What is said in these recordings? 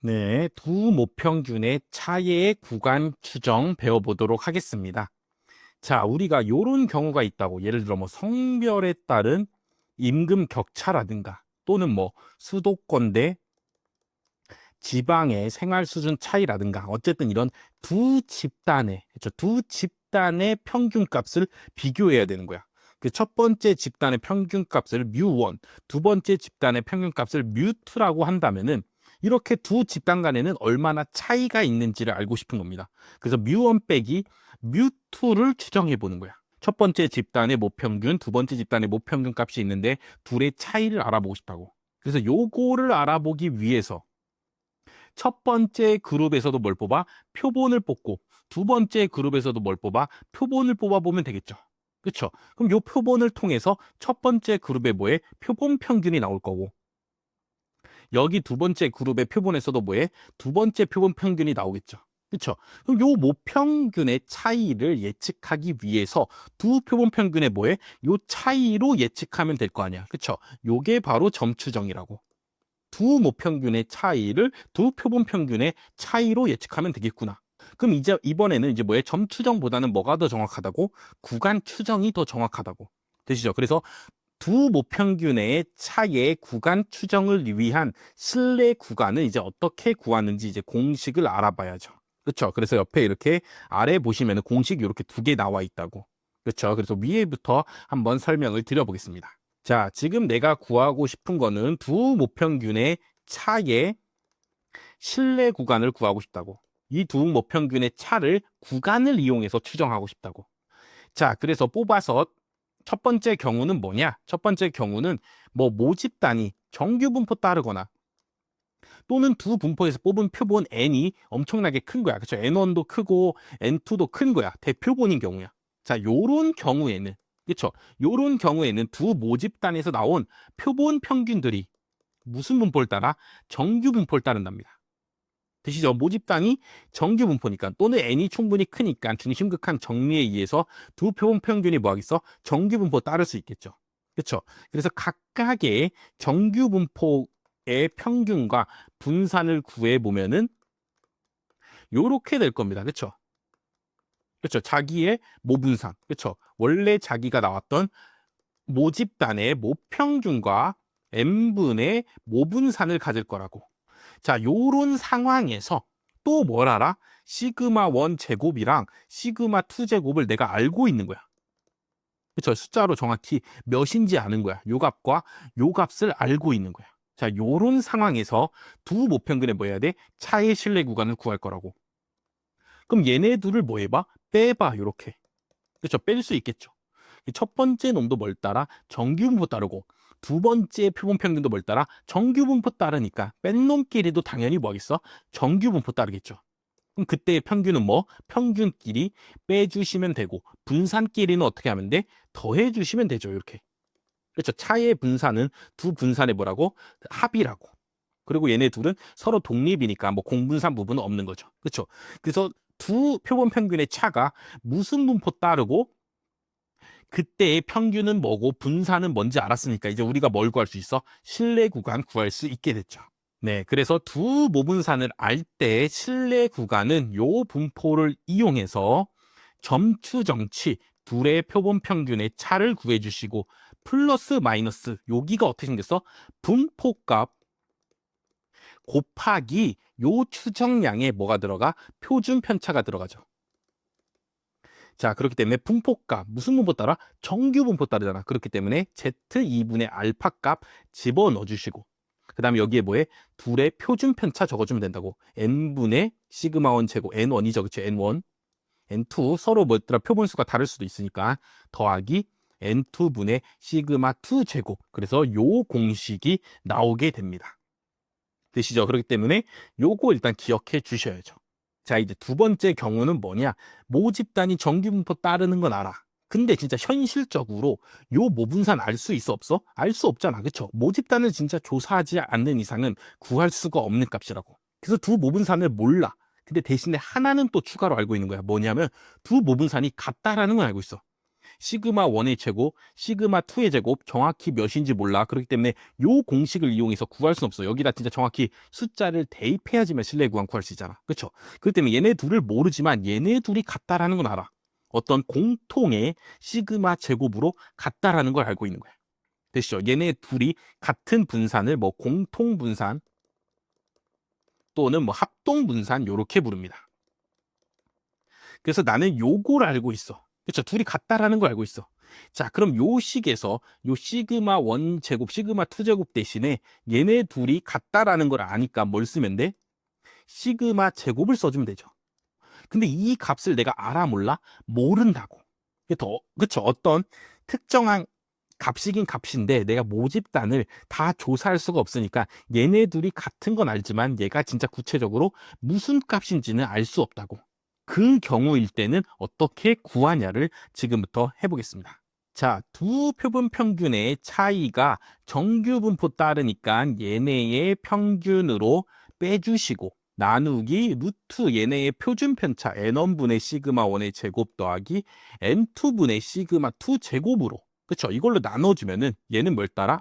네, 두 모평균의 차이의 구간 추정 배워보도록 하겠습니다. 자, 우리가 이런 경우가 있다고. 예를 들어 뭐 성별에 따른 임금 격차라든가 또는 뭐 수도권 대 지방의 생활 수준 차이라든가 어쨌든 이런 두 집단의, 그렇죠? 두 집단의 평균값을 비교해야 되는 거야. 그 첫 번째 집단의 평균값을 뮤1, 두 번째 집단의 평균값을 뮤2라고 한다면은 이렇게 두 집단 간에는 얼마나 차이가 있는지를 알고 싶은 겁니다. 그래서 뮤1 빼기 뮤2를 추정해 보는 거야. 첫 번째 집단의 모평균, 두 번째 집단의 모평균 값이 있는데 둘의 차이를 알아보고 싶다고. 그래서 요거를 알아보기 위해서 첫 번째 그룹에서도 뭘 뽑아? 표본을 뽑고 두 번째 그룹에서도 뭘 뽑아? 표본을 뽑아보면 되겠죠. 그렇죠? 그럼 요 표본을 통해서 첫 번째 그룹에 뭐에? 표본 평균이 나올 거고 여기 두 번째 그룹의 표본에서도 뭐에? 두 번째 표본 평균이 나오겠죠. 그렇죠? 그럼 요 모평균의 차이를 예측하기 위해서 두 표본 평균의 뭐에? 요 차이로 예측하면 될 거 아니야. 그렇죠? 요게 바로 점추정이라고. 두 모평균의 차이를 두 표본 평균의 차이로 예측하면 되겠구나. 그럼 이제 이번에는 이제 뭐에 점 추정보다는 뭐가 더 정확하다고? 구간 추정이 더 정확하다고. 되시죠? 그래서 두 모평균의 차이의 구간 추정을 위한 신뢰 구간을 이제 어떻게 구하는지 이제 공식을 알아봐야죠. 그렇죠? 그래서 옆에 이렇게 아래 보시면 공식이 이렇게 두 개 나와 있다고. 그렇죠? 그래서 위에부터 한번 설명을 드려보겠습니다. 자, 지금 내가 구하고 싶은 거는 두 모평균의 차의 신뢰 구간을 구하고 싶다고. 이 두 모평균의 차를 구간을 이용해서 추정하고 싶다고. 자, 그래서 뽑아서 첫 번째 경우는 뭐냐? 첫 번째 경우는 뭐 모집단이 정규 분포 따르거나 또는 두 분포에서 뽑은 표본 n이 엄청나게 큰 거야. 그렇죠? n1도 크고 n2도 큰 거야. 대표본인 경우야. 자, 요런 경우에는 그렇죠? 요런 경우에는 두 모집단에서 나온 표본 평균들이 무슨 분포를 따라? 정규 분포를 따른답니다. 되시죠? 모집단이 정규 분포니까 또는 n이 충분히 크니까 중심극한 정리에 의해서 두 표본 평균이 뭐 하겠어? 정규 분포 따를 수 있겠죠. 그렇죠? 그래서 각각의 정규 분포의 평균과 분산을 구해 보면은 요렇게 될 겁니다. 그렇죠? 그렇죠? 자기의 모분산. 그렇죠? 원래 자기가 나왔던 모집단의 모평균과 n분의 모분산을 가질 거라고. 자, 요런 상황에서 또 뭘 알아? 시그마 1 제곱이랑 시그마 2 제곱을 내가 알고 있는 거야. 그쵸? 숫자로 정확히 몇인지 아는 거야. 요 값과 요 값을 알고 있는 거야. 자, 요런 상황에서 두 모평균에 뭐 해야 돼? 차의 신뢰 구간을 구할 거라고. 그럼 얘네 둘을 뭐 해봐? 빼봐, 요렇게. 그쵸? 뺄 수 있겠죠. 첫 번째 놈도 뭘 따라? 정규분포 따르고 두 번째 표본 평균도 뭘 따라? 정규분포 따르니까 뺀 놈끼리도 당연히 뭐 하겠어? 정규분포 따르겠죠. 그럼 그때의 평균은 뭐? 평균끼리 빼주시면 되고 분산끼리는 어떻게 하면 돼? 더해주시면 되죠. 이렇게. 그렇죠. 차의 분산은 두 분산의 뭐라고? 합이라고. 그리고 얘네 둘은 서로 독립이니까 뭐 공분산 부분은 없는 거죠. 그렇죠. 그래서 두 표본 평균의 차가 무슨 분포 따르고 그때의 평균은 뭐고 분산은 뭔지 알았으니까 이제 우리가 뭘 구할 수 있어? 신뢰 구간 구할 수 있게 됐죠. 네, 그래서 두 모분산을 알 때 신뢰 구간은 요 분포를 이용해서 점추정치 둘의 표본 평균의 차를 구해주시고 플러스 마이너스 여기가 어떻게 생겼어? 분포값 곱하기 요 추정량에 뭐가 들어가? 표준 편차가 들어가죠. 자, 그렇기 때문에 분포값 무슨 분포 따라? 정규 분포 따르잖아. 그렇기 때문에 Z2분의 알파 값 집어넣어 주시고 그 다음에 여기에 뭐에? 둘의 표준 편차 적어주면 된다고. n분의 시그마 1 제곱 n1이죠. 그쵸? n1, n2 서로 뭐더라 표본수가 다를 수도 있으니까 더하기 n2분의 시그마 2 제곱. 그래서 요 공식이 나오게 됩니다. 되시죠? 그렇기 때문에 요거 일단 기억해 주셔야죠. 자, 이제 두 번째 경우는 뭐냐? 모집단이 정규분포 따르는 건 알아. 근데 진짜 현실적으로 요 모분산 알 수 있어 없어? 알 수 없잖아. 그쵸? 모집단을 진짜 조사하지 않는 이상은 구할 수가 없는 값이라고. 그래서 두 모분산을 몰라. 근데 대신에 하나는 또 추가로 알고 있는 거야. 뭐냐면 두 모분산이 같다라는 걸 알고 있어. 시그마 1의 제곱, 시그마 2의 제곱 정확히 몇인지 몰라. 그렇기 때문에 요 공식을 이용해서 구할 수는 없어. 여기다 진짜 정확히 숫자를 대입해야지만 실내 구간 구할 수 있잖아. 그렇죠? 그렇기 때문에 얘네 둘을 모르지만 얘네 둘이 같다라는 건 알아. 어떤 공통의 시그마 제곱으로 같다라는 걸 알고 있는 거야. 되시죠? 얘네 둘이 같은 분산을 뭐 공통 분산 또는 뭐 합동 분산 요렇게 부릅니다. 그래서 나는 요걸 알고 있어. 그렇죠? 둘이 같다라는 걸 알고 있어. 자, 그럼 요 식에서 요 시그마 1 제곱, 시그마 2 제곱 대신에 얘네 둘이 같다라는 걸 아니까 뭘 쓰면 돼? 시그마 제곱을 써주면 되죠. 근데 이 값을 내가 알아 몰라? 모른다고. 그쵸? 어떤 특정한 값이긴 값인데 내가 모집단을 다 조사할 수가 없으니까 얘네 둘이 같은 건 알지만 얘가 진짜 구체적으로 무슨 값인지는 알 수 없다고. 그 경우일 때는 어떻게 구하냐를 지금부터 해보겠습니다. 자, 두 표본 평균의 차이가 정규 분포 따르니까 얘네의 평균으로 빼주시고 나누기 루트 얘네의 표준 편차 n1분의 시그마 1의 제곱 더하기 n2분의 시그마 2 제곱으로 그쵸? 이걸로 나눠주면은 얘는 뭘 따라?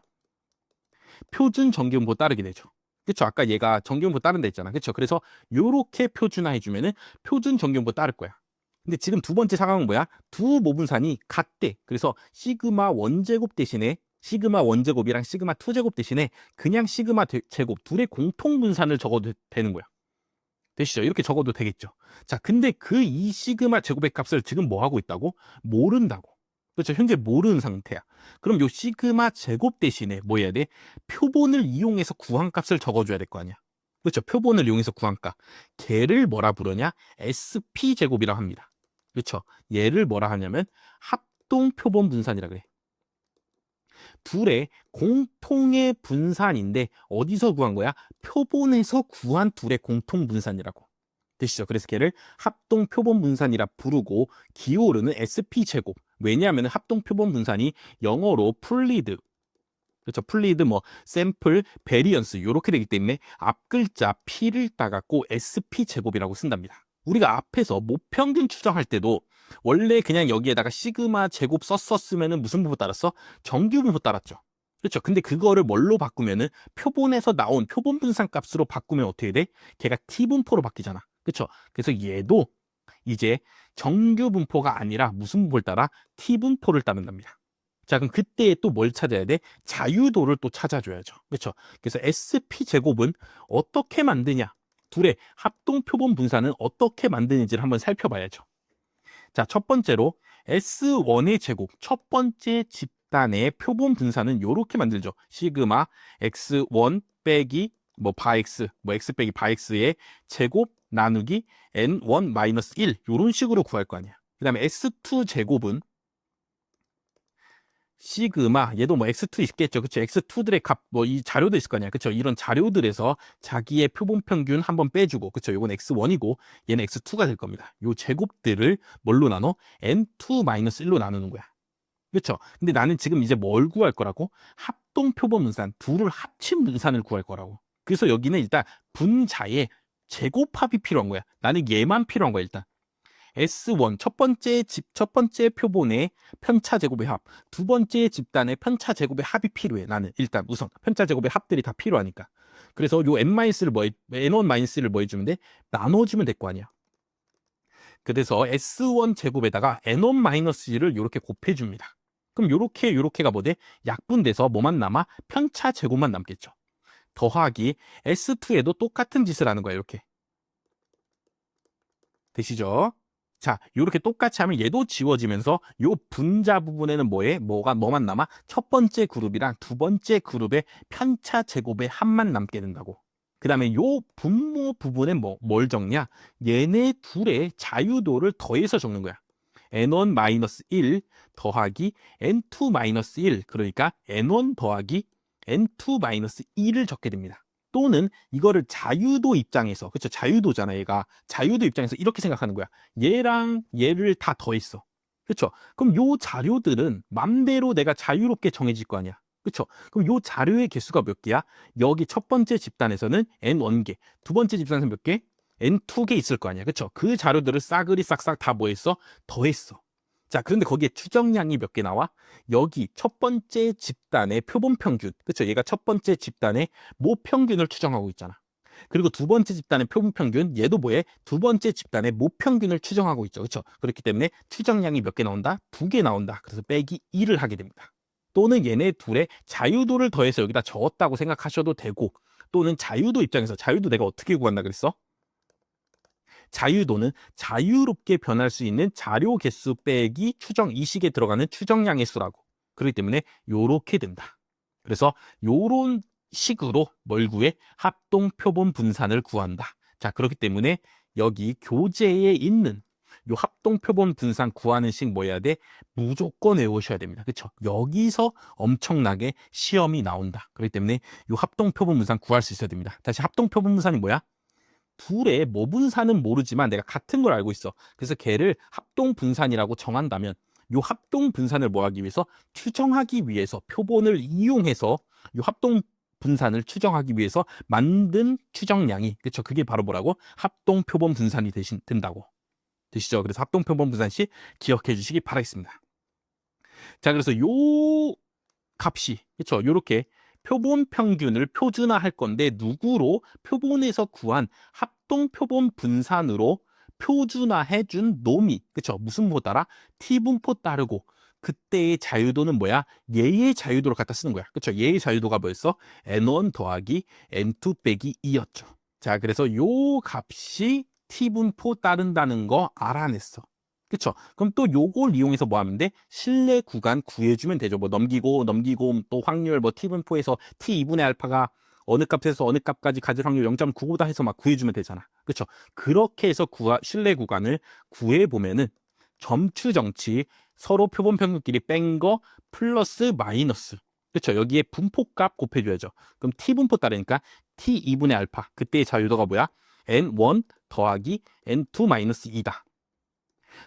표준 정규분포 따르게 되죠. 그쵸? 아까 얘가 정규분포 따른다 했잖아. 그쵸? 그래서 요렇게 표준화해주면은 표준 정규분포 따를 거야. 근데 지금 두 번째 상황은 뭐야? 두 모분산이 같대. 그래서 시그마 1제곱 대신에 시그마 1제곱이랑 시그마 2제곱 대신에 그냥 시그마 제곱 둘의 공통 분산을 적어도 되는 거야. 되시죠? 이렇게 적어도 되겠죠. 자, 근데 그 이 시그마 제곱의 값을 지금 뭐 하고 있다고? 모른다고. 그렇죠? 현재 모르는 상태야. 그럼 요 시그마 제곱 대신에 뭐 해야 돼? 표본을 이용해서 구한 값을 적어줘야 될 거 아니야. 그렇죠? 표본을 이용해서 구한 값. 걔를 뭐라 부르냐? SP 제곱이라고 합니다. 그렇죠? 얘를 뭐라 하냐면 합동 표본 분산이라 그래. 둘의 공통의 분산인데 어디서 구한 거야? 표본에서 구한 둘의 공통 분산이라고. 되시죠? 그래서 걔를 합동 표본 분산이라 부르고 기호로는 SP-제곱. 왜냐하면 합동 표본 분산이 영어로 풀리드, 그렇죠? 풀리드 뭐 샘플, 베리언스 이렇게 되기 때문에 앞 글자 P를 따갖고 SP-제곱이라고 쓴답니다. 우리가 앞에서 모평균 추정할 때도 원래 그냥 여기에다가 시그마 제곱 썼었으면은 무슨 분포 따랐어? 정규 분포 따랐죠. 그렇죠. 근데 그거를 뭘로 바꾸면은 표본에서 나온 표본 분산 값으로 바꾸면 어떻게 돼? 걔가 T 분포로 바뀌잖아. 그렇죠. 그래서 얘도 이제 정규 분포가 아니라 무슨 분포를 따라? T 분포를 따른답니다. 자, 그럼 그때 또 뭘 찾아야 돼? 자유도를 또 찾아줘야죠. 그렇죠. 그래서 SP 제곱은 어떻게 만드냐? 둘의 합동 표본 분산은 어떻게 만드는지를 한번 살펴봐야죠. 자, 첫 번째로 S1의 제곱, 첫 번째 집단의 표본 분산은 이렇게 만들죠. 시그마 X1 빼기 뭐 바X, 뭐 X 빼기 바X의 제곱 나누기 N1 마이너스 1 이런 식으로 구할 거 아니야. 그 다음에 S2 제곱은 시그마 얘도 뭐 x2 있겠죠. 그쵸? x2들의 값 뭐 이 자료도 있을 거 아니야. 그쵸? 이런 자료들에서 자기의 표본 평균 한번 빼주고 그쵸? 요건 x1이고 얘는 x2가 될 겁니다. 요 제곱들을 뭘로 나눠? n2-1로 나누는 거야. 그쵸? 근데 나는 지금 이제 뭘 구할 거라고? 합동 표본 분산, 둘을 합친 분산을 구할 거라고. 그래서 여기는 일단 분자의 제곱합이 필요한 거야. 나는 얘만 필요한 거야, 일단. S1 첫 번째 표본의 편차 제곱의 합, 두 번째 집단의 편차 제곱의 합이 필요해. 나는 일단 우선 편차 제곱의 합들이 다 필요하니까. 그래서 요 n-를 n1-를 뭐 해주면 돼? 나눠주면 될 거 아니야. 그래서 S1 제곱에다가 n1-를 이렇게 곱해줍니다. 그럼 요렇게가 뭐 돼? 약분돼서 뭐만 남아? 편차 제곱만 남겠죠. 더하기 S2에도 똑같은 짓을 하는 거야. 이렇게. 되시죠? 자, 이렇게 똑같이 하면 얘도 지워지면서 요 분자 부분에는 뭐만 남아? 첫 번째 그룹이랑 두 번째 그룹의 편차 제곱의 합만 남게 된다고. 그 다음에 요 분모 부분에 뭘 적냐? 얘네 둘의 자유도를 더해서 적는 거야. n1-1 더하기 n2-1 그러니까 n1 더하기 n2-1을 적게 됩니다. 또는 이거를 자유도 입장에서 그렇죠? 자유도잖아 얘가. 자유도 입장에서 이렇게 생각하는 거야. 얘랑 얘를 다 더했어. 그렇죠? 그럼 요 자료들은 맘대로 내가 자유롭게 정해질 거 아니야. 그렇죠? 그럼 요 자료의 개수가 몇 개야? 여기 첫 번째 집단에서는 n1개, 두 번째 집단에서 몇 개? n2개 있을 거 아니야. 그렇죠? 그 자료들을 싸그리 싹싹 다 뭐 했어? 더했어. 자, 그런데 거기에 추정량이 몇 개 나와? 여기 첫 번째 집단의 표본 평균. 그렇죠? 얘가 첫 번째 집단의 모 평균을 추정하고 있잖아. 그리고 두 번째 집단의 표본 평균, 얘도 뭐해? 두 번째 집단의 모 평균을 추정하고 있죠. 그렇죠? 그렇기 때문에 추정량이 몇 개 나온다? 2개 나온다. 그래서 빼기 2를 하게 됩니다. 또는 얘네 둘의 자유도를 더해서 여기다 적었다고 생각하셔도 되고, 또는 자유도 입장에서 자유도 내가 어떻게 구한다 그랬어? 자유도는 자유롭게 변할 수 있는 자료 개수 빼기 추정 이식에 들어가는 추정량의 수라고. 그렇기 때문에 요렇게 된다. 그래서 요런 식으로 뭘 구해? 합동 표본 분산을 구한다. 자, 그렇기 때문에 여기 교재에 있는 요 합동 표본 분산 구하는 식 뭐 해야 돼? 무조건 외우셔야 됩니다. 그렇죠? 여기서 엄청나게 시험이 나온다. 그렇기 때문에 요 합동 표본 분산 구할 수 있어야 됩니다. 다시 합동 표본 분산이 뭐야? 둘의 뭐 분산은 모르지만 내가 같은 걸 알고 있어. 그래서 걔를 합동 분산이라고 정한다면 요 합동 분산을 뭐 하기 위해서 추정하기 위해서 표본을 이용해서 요 합동 분산을 추정하기 위해서 만든 추정량이 그렇죠. 그게 바로 뭐라고? 합동 표본 분산이 대신 된다고. 되시죠? 그래서 합동 표본 분산 시 기억해 주시기 바라겠습니다. 자, 그래서 요 값이 그렇죠. 요렇게 표본 평균을 표준화할 건데 누구로? 표본에서 구한 합동 표본 분산으로 표준화해 준 놈이 그렇죠. 무슨 모 따라? T분포 따르고 그때의 자유도는 뭐야? 얘의 자유도를 갖다 쓰는 거야. 그렇죠. 얘의 자유도가 뭐였어? N1 더하기 N2 빼기 2였죠. 자, 그래서 요 값이 T분포 따른다는 거 알아냈어. 그쵸? 그럼 또 요걸 이용해서 뭐 하면 돼? 실내 구간 구해주면 되죠. 뭐 넘기고 또 확률 뭐 T분포에서 T2분의 알파가 어느 값에서 어느 값까지 가질 확률 0.95다 해서 막 구해주면 되잖아. 그쵸? 그렇게 해서 실내 구간을 구해보면은 점추정치 서로 표본 평균끼리 뺀 거 플러스 마이너스. 그쵸? 여기에 분포값 곱해줘야죠. 그럼 T분포 따르니까 T2분의 알파. 그때의 자유도가 뭐야? N1 더하기 N2 마이너스 2다.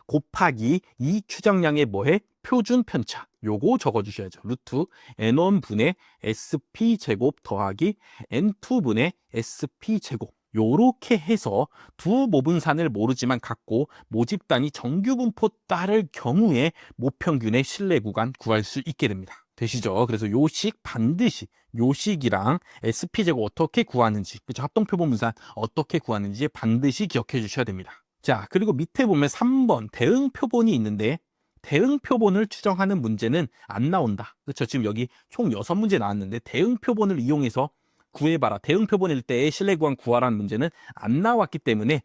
곱하기 이 추정량의 뭐해? 표준 편차. 요거 적어주셔야죠. 루트 N1분의 SP제곱 더하기 N2분의 SP제곱. 요렇게 해서 두 모분산을 모르지만 갖고 모집단이 정규분포 따를 경우에 모평균의 실내 구간 구할 수 있게 됩니다. 되시죠? 그래서 요식 반드시 요식이랑 SP제곱 어떻게 구하는지, 그렇죠? 합동표본분산 어떻게 구하는지 반드시 기억해 주셔야 됩니다. 자, 그리고 밑에 보면 3번 대응 표본이 있는데 대응 표본을 추정하는 문제는 안 나온다. 그렇죠? 지금 여기 총 6문제 나왔는데 대응 표본을 이용해서 구해봐라. 대응 표본일 때의 실내 구간 구하라는 문제는 안 나왔기 때문에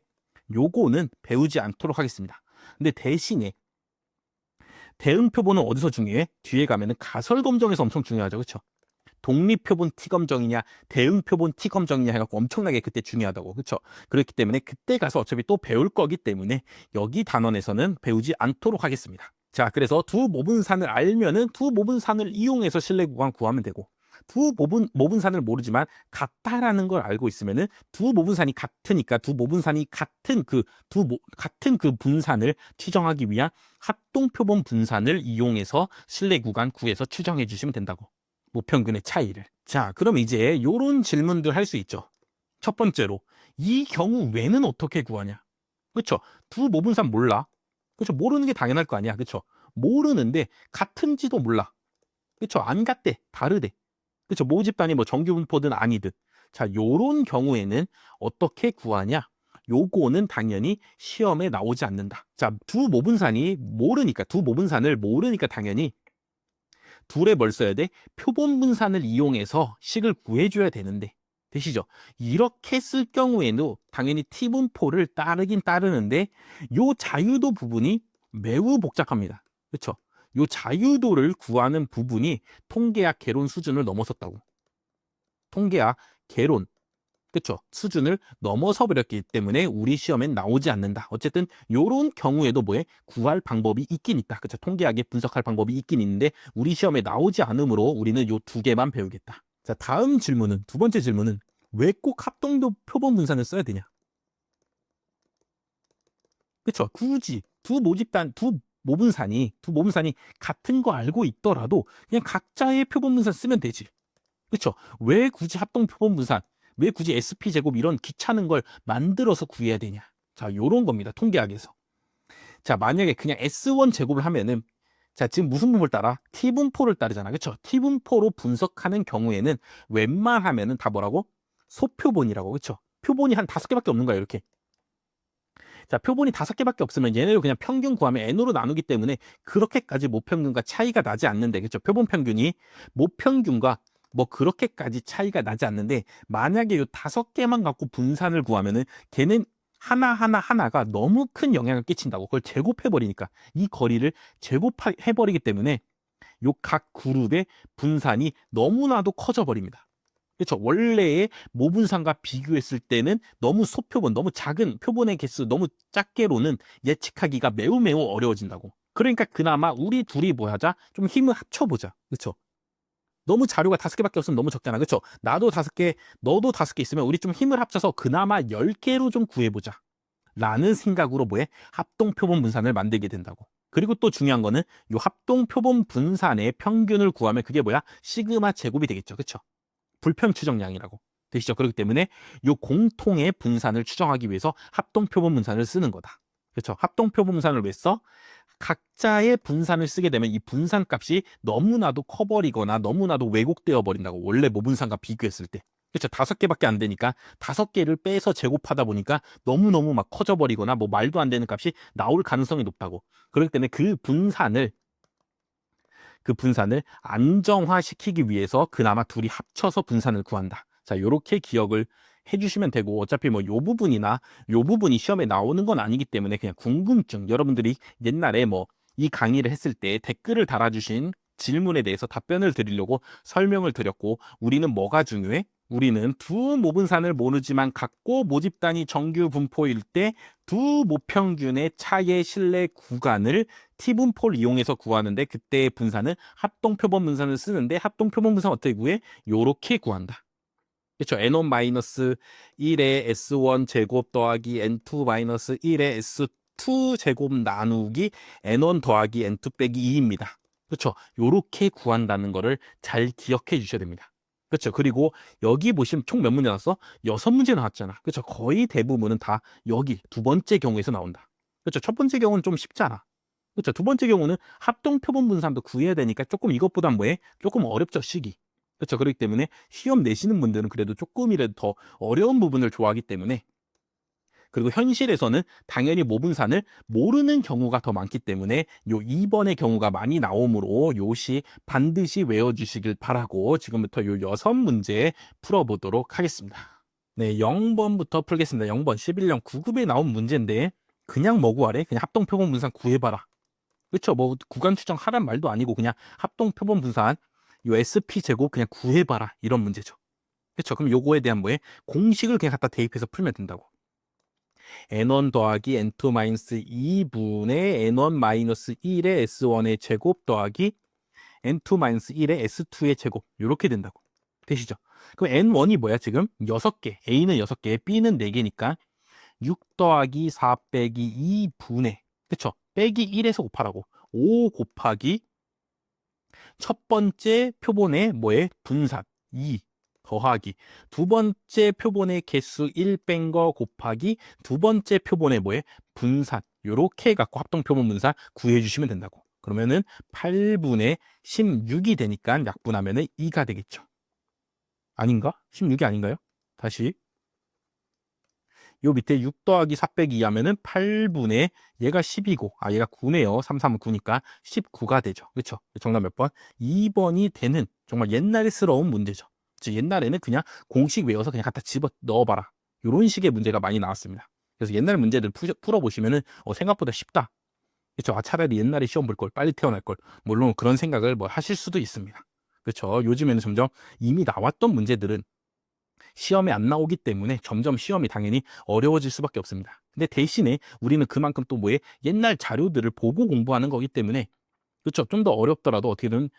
요거는 배우지 않도록 하겠습니다. 근데 대신에 대응 표본은 어디서 중요해? 뒤에 가면은 가설 검정에서 엄청 중요하죠. 그렇죠? 독립표본 T검정이냐 대응표본 T검정이냐 해갖고 엄청나게 그때 중요하다고. 그렇죠? 그렇기 때문에 그때 가서 어차피 또 배울 거기 때문에 여기 단원에서는 배우지 않도록 하겠습니다. 자, 그래서 두 모분산을 알면은 두 모분산을 이용해서 실내 구간 구하면 되고 두 모분산을 모르지만 같다라는 걸 알고 있으면은 두 모분산이 같으니까 두 모분산이 같은 그 분산을 추정하기 위한 합동표본 분산을 이용해서 실내 구간 구해서 추정해 주시면 된다고. 모평균의 차이를. 자, 그럼 이제 요런 질문들 할 수 있죠. 첫 번째로 이 경우 외는 어떻게 구하냐? 그렇죠? 두 모분산 몰라. 그렇죠? 모르는 게 당연할 거 아니야. 그렇죠? 모르는데 같은지도 몰라. 그렇죠? 안 같대. 다르대. 그렇죠? 모집단이 뭐 정규분포든 아니든. 자, 요런 경우에는 어떻게 구하냐? 요거는 당연히 시험에 나오지 않는다. 자, 두 모분산을 모르니까 당연히 둘에 뭘 써야 돼? 표본 분산을 이용해서 식을 구해줘야 되는데 되시죠? 이렇게 쓸 경우에도 당연히 T분포를 따르긴 따르는데 요 자유도 부분이 매우 복잡합니다. 그렇죠? 요 자유도를 구하는 부분이 통계학 개론 수준을 넘어섰다고. 통계학 개론 그렇죠? 수준을 넘어서 버렸기 때문에 우리 시험엔 나오지 않는다. 어쨌든 요런 경우에도 뭐해? 구할 방법이 있긴 있다. 그렇죠? 통계학에 분석할 방법이 있긴 있는데 우리 시험에 나오지 않으므로 우리는 요 두 개만 배우겠다. 자, 다음 질문은 두 번째 질문은 왜 꼭 합동도 표본 분산을 써야 되냐? 그렇죠? 굳이 두 모분산이 같은 거 알고 있더라도 그냥 각자의 표본 분산 쓰면 되지. 그렇죠? 왜 굳이 합동 표본 분산 왜 굳이 SP제곱 이런 귀찮은 걸 만들어서 구해야 되냐? 자, 요런 겁니다. 통계학에서. 자, 만약에 그냥 S1 제곱을 하면은 자, 지금 무슨 분포를 따라? T분포를 따르잖아. 그쵸? T분포로 분석하는 경우에는 웬만하면은 다 뭐라고? 소표본이라고. 그쵸? 표본이 한 5개밖에 없는 거야, 이렇게. 자, 표본이 5개밖에 없으면 얘네를 그냥 평균 구하면 n으로 나누기 때문에 그렇게까지 모평균과 차이가 나지 않는데, 그쵸? 표본 평균이 모평균과 뭐 그렇게까지 차이가 나지 않는데, 만약에 요 5개만 갖고 분산을 구하면은 걔는 하나가 너무 큰 영향을 끼친다고. 그걸 제곱해버리니까. 이 거리를 제곱해버리기 때문에 요 각 그룹의 분산이 너무나도 커져 버립니다. 그렇죠. 원래의 모분산과 비교했을 때는 너무 소표본, 너무 작은 표본의 개수, 너무 작게로는 예측하기가 매우 어려워진다고. 그러니까 그나마 우리 둘이 뭐 하자? 좀 힘을 합쳐보자. 그렇죠. 너무 자료가 5개밖에 없으면 너무 적잖아. 그렇죠. 나도 5개, 너도 5개 있으면 우리 좀 힘을 합쳐서 그나마 10개로 좀 구해보자. 라는 생각으로 뭐해? 합동표본 분산을 만들게 된다고. 그리고 또 중요한 거는 이 합동표본 분산의 평균을 구하면 그게 뭐야? 시그마 제곱이 되겠죠. 그렇죠? 불평 추정량이라고 되시죠. 그렇기 때문에 이 공통의 분산을 추정하기 위해서 합동표본 분산을 쓰는 거다. 그렇죠? 합동표본 분산을 왜 써? 각자의 분산을 쓰게 되면 이 분산 값이 너무나도 커버리거나 너무나도 왜곡되어 버린다고. 원래 모분산과 비교했을 때. 그렇죠. 5개밖에 안 되니까 5개를 빼서 제곱하다 보니까 너무너무 막 커져버리거나 뭐 말도 안 되는 값이 나올 가능성이 높다고. 그렇기 때문에 그 분산을 안정화시키기 위해서 그나마 둘이 합쳐서 분산을 구한다. 자, 요렇게 기억을 해주시면 되고, 어차피 뭐 요 부분이나 요 부분이 시험에 나오는 건 아니기 때문에 그냥 궁금증, 여러분들이 옛날에 뭐 이 강의를 했을 때 댓글을 달아주신 질문에 대해서 답변을 드리려고 설명을 드렸고, 우리는 뭐가 중요해? 우리는 두 모분산을 모르지만 같고 모집 단위 정규 분포일 때 두 모평균의 차의 실내 구간을 T분포를 이용해서 구하는데, 그때의 분산은 합동표본 분산을 쓰는데, 합동표본 분산 어떻게 구해? 요렇게 구한다. 그렇죠. n1-1의 S1 제곱 더하기 n2-1의 S2 제곱 나누기 n1 더하기 n2 빼기 2입니다. 그렇죠. 요렇게 구한다는 거를 잘 기억해 주셔야 됩니다. 그렇죠. 그리고 여기 보시면 총 몇 문제 나왔어? 6문제 나왔잖아. 그렇죠. 거의 대부분은 다 여기 두 번째 경우에서 나온다. 그렇죠. 첫 번째 경우는 좀 쉽잖아. 그렇죠. 두 번째 경우는 합동표본 분산도 구해야 되니까 조금 이것보단 뭐해? 조금 어렵죠, 식이. 그렇죠. 그렇기 때문에 시험 내시는 분들은 그래도 조금이라도 더 어려운 부분을 좋아하기 때문에, 그리고 현실에서는 당연히 모분산을 모르는 경우가 더 많기 때문에 요 2번의 경우가 많이 나오므로 요시 반드시 외워주시길 바라고, 지금부터 요 6문제 풀어보도록 하겠습니다. 네, 0번부터 풀겠습니다. 0번 11년 9급에 나온 문제인데 그냥 뭐 구하래? 그냥 합동표본 분산 구해봐라. 그렇죠. 뭐 구간 추정 하란 말도 아니고 그냥 합동표본 분산 요 SP 제곱 그냥 구해봐라, 이런 문제죠. 그렇죠. 그럼 요거에 대한 뭐에 공식을 그냥 갖다 대입해서 풀면 된다고. n1 더하기 n2-2분의 n1-1의 S1의 제곱 더하기 n2-1의 S2의 제곱, 이렇게 된다고. 되시죠? 그럼 n1이 뭐야? 지금 6개, A는 6개, B는 4개니까 6 더하기 4 빼기 2분의, 그쵸? 빼기 1에서 곱하라고. 5 곱하기 첫 번째 표본의 뭐에 분산 2 더하기 두 번째 표본의 개수 1 뺀 거 곱하기 두 번째 표본의 뭐에 분산, 요렇게 해갖고 합동표본 분산 구해주시면 된다고. 그러면은 8분의 16이 되니까 약분하면은 2가 되겠죠. 아닌가? 16이 아닌가요? 다시 요 밑에 6 더하기 4 빼기 2 하면은 8분의 얘가 10이고, 얘가 9네요. 3, 3은 9니까 19가 되죠. 그렇죠? 정답 몇 번? 2번이 되는 정말 옛날스러운 문제죠. 즉 옛날에는 그냥 공식 외워서 그냥 갖다 집어 넣어봐라, 이런 식의 문제가 많이 나왔습니다. 그래서 옛날 문제들 풀어보시면은 생각보다 쉽다. 그렇죠? 차라리 옛날에 시험 볼 걸, 빨리 태어날 걸, 물론 그런 생각을 뭐 하실 수도 있습니다. 그렇죠? 요즘에는 점점 이미 나왔던 문제들은 시험에 안 나오기 때문에 점점 시험이 당연히 어려워질 수밖에 없습니다. 근데 대신에 우리는 그만큼 또 뭐에 옛날 자료들을 보고 공부하는 거기 때문에, 그렇죠? 좀 더 어렵더라도 어떻게든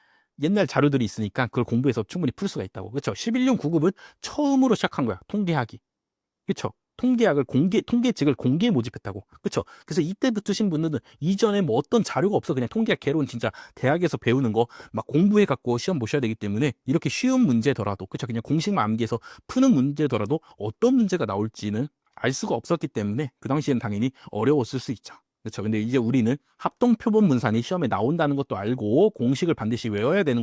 옛날 자료들이 있으니까 그걸 공부해서 충분히 풀 수가 있다고. 그렇죠? 11년 9급은 처음으로 시작한 거야. 통계학이. 그렇죠? 통계책을 공개 모집했다고. 그렇죠? 그래서 이때부터 신 분들은 이전에 뭐 어떤 자료가 없어. 그냥 통계학 개론 진짜 대학에서 배우는 거 막 공부해 갖고 시험 보셔야 되기 때문에, 이렇게 쉬운 문제더라도, 그렇죠? 그냥 공식만 암기해서 푸는 문제더라도 어떤 문제가 나올지는 알 수가 없었기 때문에 그 당시에는 당연히 어려웠을 수 있죠. 그렇죠. 근데 이제 우리는 합동표본 분산이 시험에 나온다는 것도 알고 공식을 반드시 외워야 되는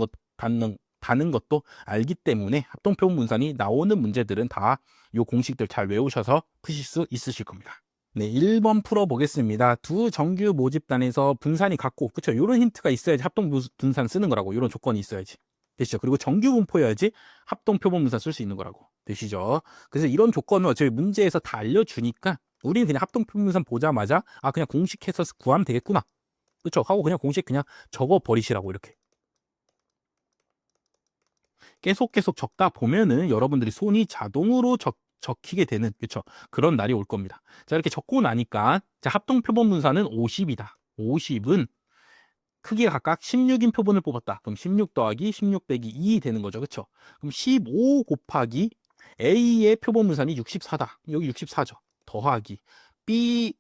다는 것도 알기 때문에 합동표본 분산이 나오는 문제들은 다 이 공식들 잘 외우셔서 푸실 수 있으실 겁니다. 네, 1번 풀어보겠습니다. 두 정규 모집단에서 분산이 같고, 그쵸? 이런 힌트가 있어야지 합동 분산 쓰는 거라고. 이런 조건이 있어야지. 되시죠? 그리고 정규 분포여야지 합동 표본 분산 쓸 수 있는 거라고. 되시죠? 그래서 이런 조건은 어차피 문제에서 다 알려주니까 우리는 그냥 합동 표본 분산 보자마자 아, 그냥 공식해서 구하면 되겠구나. 그쵸? 하고 그냥 공식 그냥 적어 버리시라고 이렇게. 계속 적다 보면은 여러분들이 손이 자동으로 적히게 되는, 그쵸? 그런 날이 올 겁니다. 자, 이렇게 적고 나니까 자, 합동 표본 분산은 50이다. 50은 크기가 각각 16인 표본을 뽑았다. 그럼 16 더하기 16 빼기 2 되는 거죠. 그쵸? 그럼 15 곱하기 A의 표본 분산이 64다. 여기 64죠. 더하기 B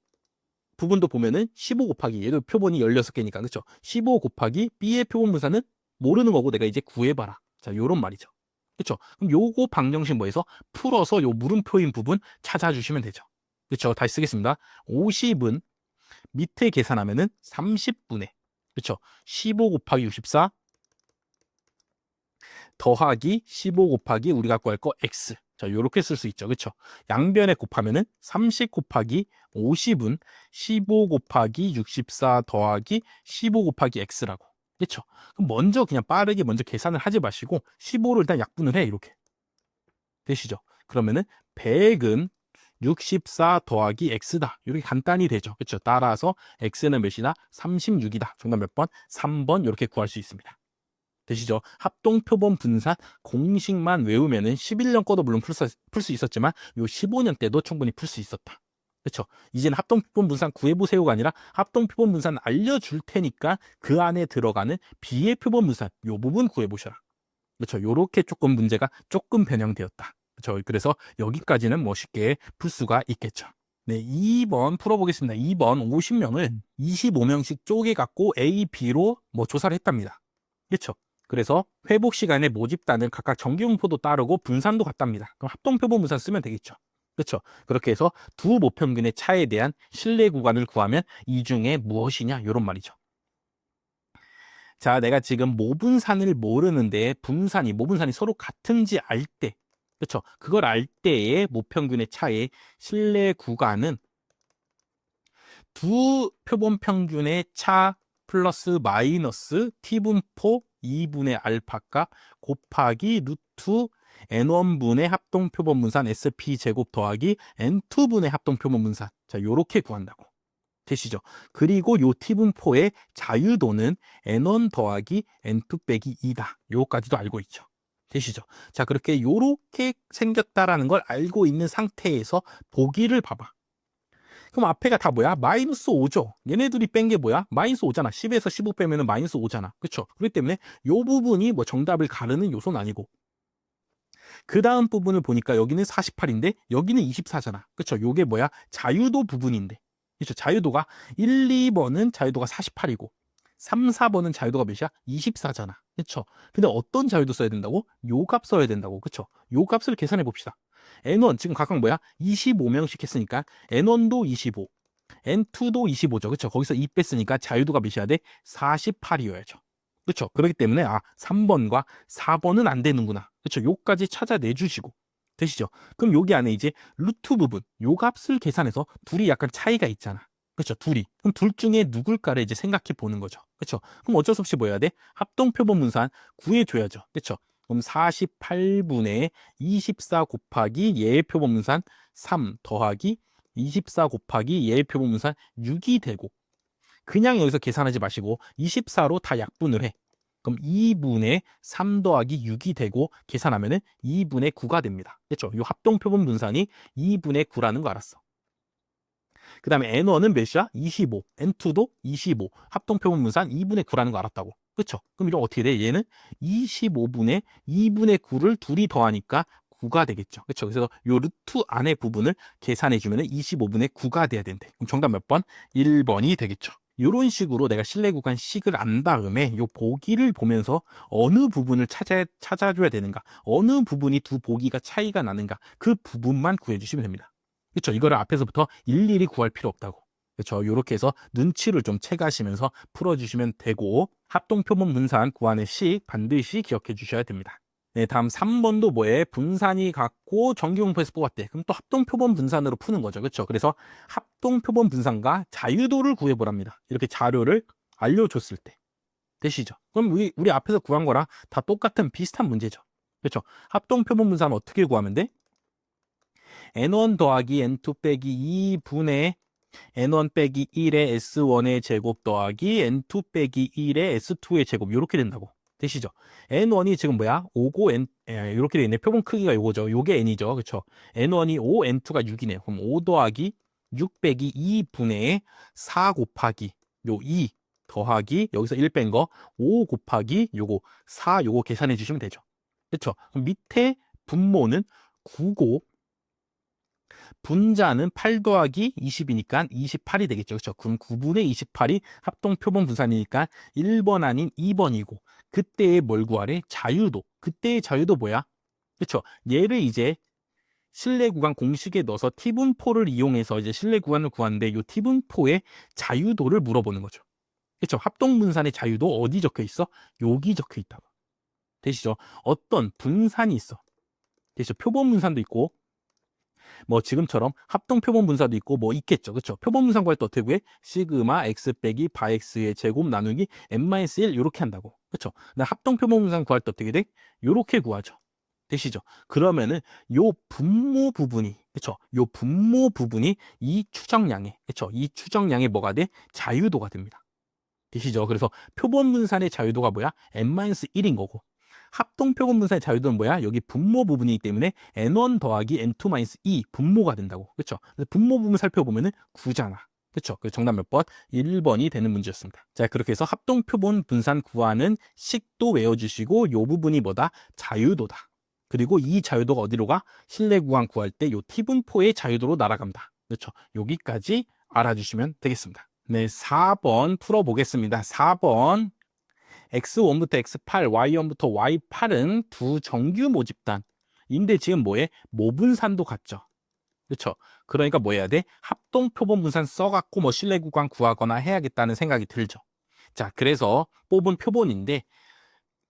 부분도 보면은 15 곱하기 얘도 표본이 16개니까 그쵸? 15 곱하기 B의 표본 분산은 모르는 거고 내가 이제 구해봐라. 자, 요런 말이죠. 그쵸? 그럼 요거 방정식 뭐해서 풀어서 요 물음표인 부분 찾아주시면 되죠. 그쵸? 다시 쓰겠습니다. 50은 밑에 계산하면은 30분의, 그쵸? 15 곱하기 64 더하기 15 곱하기 우리가 구할 거 x. 자, 요렇게 쓸 수 있죠. 그쵸? 양변에 곱하면은 30 곱하기 50은 15 곱하기 64 더하기 15 곱하기 x라고. 그쵸? 그럼 먼저 그냥 빠르게 먼저 계산을 하지 마시고 15를 일단 약분을 해. 이렇게. 되시죠? 그러면은 100은 64 더하기 x다. 이렇게 간단히 되죠. 그렇죠? 따라서 x는 몇이다? 36이다. 정답 몇 번? 3번 이렇게 구할 수 있습니다. 되시죠? 합동표본 분산 공식만 외우면은 11년 거도 물론 풀 수 있었지만 요 15년 때도 충분히 풀 수 있었다. 그렇죠? 이제는 합동표본 분산 구해보세요가 아니라 합동표본 분산 알려줄 테니까 그 안에 들어가는 비의 표본 분산 요 부분 구해보셔라. 그렇죠? 요렇게 조금 문제가 조금 변형되었다. 그렇죠? 그래서 여기까지는 뭐 쉽게 풀 수가 있겠죠. 네, 2번 풀어보겠습니다. 2번 50명을 25명씩 쪼개갖고 A, B로 뭐 조사를 했답니다. 그렇죠? 그래서 회복 시간에 모집단을 각각 정기분포도 따르고 분산도 같답니다. 그럼 합동표본 분산 쓰면 되겠죠. 그렇죠? 그렇게 해서 두 모평균의 차에 대한 신뢰 구간을 구하면 이 중에 무엇이냐 이런 말이죠. 자, 내가 지금 모분산을 모르는데 모분산이 서로 같은지 알 때, 그렇죠? 그걸 알 때의 모평균의 차의 신뢰 구간은 두 표본 평균의 차 플러스 마이너스 t분포 2분의 알파값 곱하기 루트 n1분의 합동표본 분산 sp 제곱 더하기 n2분의 합동표본 분산. 자, 요렇게 구한다고. 되시죠? 그리고 요 t분포의 자유도는 n1 더하기 n2 빼기 2다. 요거까지도 알고 있죠. 되시죠? 자, 그렇게 요렇게 생겼다라는 걸 알고 있는 상태에서 보기를 봐봐. 그럼 앞에가 다 뭐야? 마이너스 5죠. 얘네들이 뺀 게 뭐야? 마이너스 5잖아. 10에서 15 빼면 마이너스 5잖아. 그쵸? 그렇기 때문에 요 부분이 뭐 정답을 가르는 요소는 아니고 그 다음 부분을 보니까 여기는 48인데 여기는 24잖아. 그쵸? 요게 뭐야? 자유도 부분인데. 그쵸? 자유도가 1, 2번은 자유도가 48이고 3, 4번은 자유도가 몇이야? 24잖아. 그쵸? 근데 어떤 자유도 써야 된다고? 요 값 써야 된다고. 그쵸? 요 값을 계산해 봅시다. N1 지금 각각 뭐야? 25명씩 했으니까 N1도 25, N2도 25죠. 그쵸? 거기서 2 뺐으니까 자유도가 몇이어야 돼? 48이어야죠. 그쵸? 그렇기 때문에 3번과 4번은 안 되는구나. 그쵸? 요까지 찾아내 주시고 되시죠? 그럼 여기 안에 이제 루트 부분, 요 값을 계산해서 둘이 약간 차이가 있잖아. 그쵸? 둘이. 그럼 둘 중에 누굴까를 이제 생각해 보는 거죠. 그쵸? 그럼 어쩔 수 없이 뭐 해야 돼? 합동표본 분산 구해줘야죠. 그쵸? 그럼 48분의 24 곱하기 얘의 표본 분산 3 더하기 24 곱하기 얘의 표본 분산 6이 되고 그냥 여기서 계산하지 마시고 24로 다 약분을 해. 그럼 2분의 3 더하기 6이 되고 계산하면은 2분의 9가 됩니다. 됐죠? 이 합동표본 분산이 2분의 9라는 거 알았어. 그 다음에 N1은 몇이야? 25. N2도 25. 합동표본 분산 2분의 9라는 거 알았다고. 그쵸? 그럼 이럼 어떻게 돼? 얘는 25분의 2분의 9를 둘이 더하니까 9가 되겠죠. 그쵸? 그래서 요 루트 안의 부분을 계산해주면 25분의 9가 돼야 된대. 그럼 정답 몇 번? 1번이 되겠죠. 이런 식으로 내가 신뢰 구간 식을 안 다음에 요 보기를 보면서 어느 부분을 찾아줘야 되는가, 어느 부분이 두 보기가 차이가 나는가, 그 부분만 구해주시면 됩니다. 그렇죠? 이거를 앞에서부터 일일이 구할 필요 없다고. 그렇죠. 요렇게 해서 눈치를 좀 채가시면서 풀어주시면 되고, 합동표본 분산 구하는 식 반드시 기억해 주셔야 됩니다. 네, 다음 3번도 뭐에 분산이 같고 정기분포에서 뽑았대. 그럼 또 합동표본 분산으로 푸는 거죠. 그렇죠? 그래서 합동표본 분산과 자유도를 구해보랍니다. 이렇게 자료를 알려줬을 때. 되시죠? 그럼 우리 앞에서 구한 거랑 다 똑같은 비슷한 문제죠. 그렇죠? 합동표본 분산 어떻게 구하면 돼? n1 더하기 n2 빼기 2분의 n1 빼기 1의 s1의 제곱 더하기 n2 빼기 1의 s2의 제곱 이렇게 된다고. 되시죠? n1이 지금 뭐야? 5고 이렇게 돼 있네. 표본 크기가 요거죠. 요게 n이죠. 그렇죠? n1이 5, n2가 6이네요. 그럼 5 더하기 6 빼기 2분의 4 곱하기 요 2 더하기 여기서 1 뺀 거 5 곱하기 요거 4 요거 계산해 주시면 되죠. 그렇죠? 그럼 밑에 분모는 9고 분자는 8 더하기 20이니까 28이 되겠죠. 그렇죠? 그럼 9분의 28이 합동표본 분산이니까 1번 아닌 2번이고 그때의 뭘 구하래? 자유도. 그때의 자유도 뭐야? 그렇죠? 얘를 이제 실내 구간 공식에 넣어서 T분포를 이용해서 이제 실내 구간을 구하는데 이 T분포의 자유도를 물어보는 거죠. 그렇죠? 합동분산의 자유도 어디 적혀 있어? 여기 적혀 있다고. 되시죠? 어떤 분산이 있어. 되시죠? 표본 분산도 있고 뭐 지금처럼 합동표본 분사도 있고 뭐 있겠죠. 그렇죠? 표본 분산 구할 때 어떻게 구해? 시그마 x 빼기 바 x의 제곱 나누기 n-1 이렇게 한다고. 그렇죠? 근데 합동표본 분산 구할 때 어떻게 돼? 이렇게 구하죠. 되시죠? 그러면은 요 분모 부분이 그렇죠? 요 분모 부분이 이 추정량에 그렇죠? 이 추정량에 뭐가 돼? 자유도가 됩니다. 되시죠? 그래서 표본 분산의 자유도가 뭐야? n-1인 거고 합동표본 분산의 자유도는 뭐야? 여기 분모 부분이기 때문에 n1 더하기 n2-2 분모가 된다고. 그렇죠? 그래서 분모 부분 살펴보면은 9잖아. 그렇죠? 그래서 정답 몇 번? 1번이 되는 문제였습니다. 자, 그렇게 해서 합동표본 분산 구하는 식도 외워주시고 이 부분이 뭐다? 자유도다. 그리고 이 자유도가 어디로 가? 실내 구간 구할 때 이 T분포의 자유도로 날아간다. 그렇죠? 여기까지 알아주시면 되겠습니다. 네, 4번 풀어보겠습니다. 4번. X1부터 X8, Y1부터 Y8은 두 정규 모집단. 인데 지금 뭐해? 모분산도 같죠. 그렇죠? 그러니까 뭐 해야 돼? 합동표본 분산 써갖고 뭐 실내 구간 구하거나 해야겠다는 생각이 들죠. 자, 그래서 뽑은 표본인데